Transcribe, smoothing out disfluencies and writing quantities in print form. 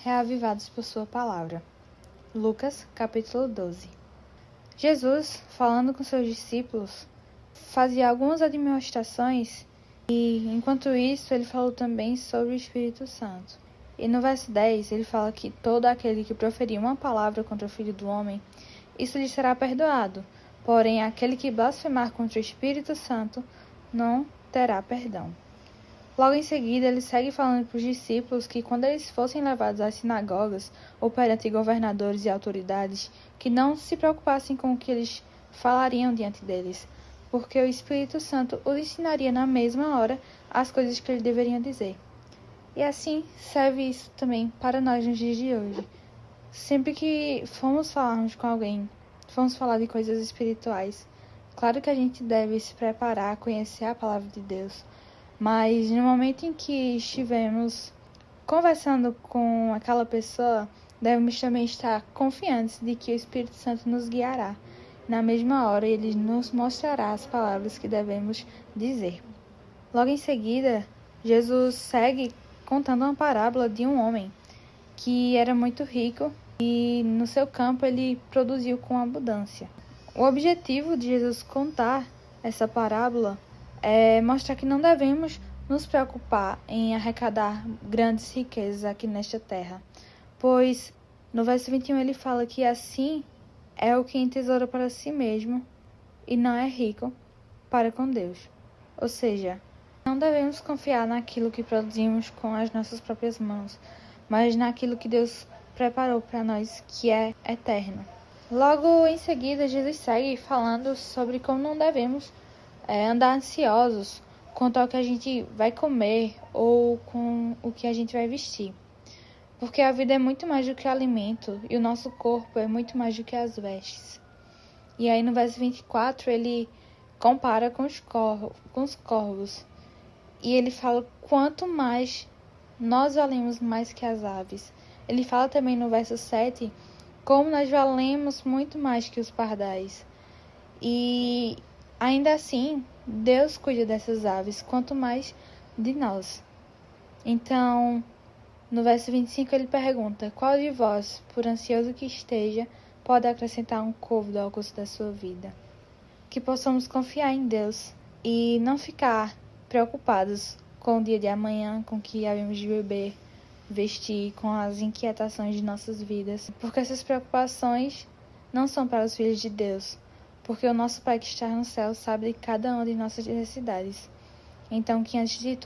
reavivados por sua palavra. Lucas, capítulo 12. Jesus, falando com seus discípulos, fazia algumas admoestações e, enquanto isso, ele falou também sobre o Espírito Santo. E no verso 10, ele fala que todo aquele que proferir uma palavra contra o Filho do Homem, isso lhe será perdoado. Porém, aquele que blasfemar contra o Espírito Santo não terá perdão. Logo em seguida, ele segue falando para os discípulos que quando eles fossem levados às sinagogas ou perante governadores e autoridades, que não se preocupassem com o que eles falariam diante deles, porque o Espírito Santo os ensinaria na mesma hora as coisas que eles deveriam dizer. E assim serve isso também para nós nos dias de hoje. Sempre que formos falarmos com alguém, formos falar de coisas espirituais, claro que a gente deve se preparar, conhecer a palavra de Deus, mas no momento em que estivermos conversando com aquela pessoa, devemos também estar confiantes de que o Espírito Santo nos guiará. Na mesma hora, ele nos mostrará as palavras que devemos dizer. Logo em seguida, Jesus segue contando uma parábola de um homem que era muito rico e no seu campo ele produziu com abundância. O objetivo de Jesus contar essa parábola é mostrar que não devemos nos preocupar em arrecadar grandes riquezas aqui nesta terra, pois no verso 21 ele fala que assim é o que entesoura para si mesmo e não é rico para com Deus. Ou seja, não devemos confiar naquilo que produzimos com as nossas próprias mãos, mas naquilo que Deus preparou para nós, que é eterno. Logo em seguida, Jesus segue falando sobre como não devemos andar ansiosos quanto ao que a gente vai comer ou com o que a gente vai vestir. Porque a vida é muito mais do que o alimento e o nosso corpo é muito mais do que as vestes. E aí no verso 24 ele compara com os corvos. E ele fala quanto mais nós valemos mais que as aves. Ele fala também no verso 7 como nós valemos muito mais que os pardais. E ainda assim, Deus cuida dessas aves, quanto mais de nós. Então, no verso 25 ele pergunta: qual de vós, por ansioso que esteja, pode acrescentar um côvado ao curso da sua vida? Que possamos confiar em Deus e não ficar preocupados com o dia de amanhã, com o que havemos de beber, vestir, com as inquietações de nossas vidas, porque essas preocupações não são para os filhos de Deus, porque o nosso Pai que está no céu sabe de cada uma de nossas necessidades. Então, que antes de tudo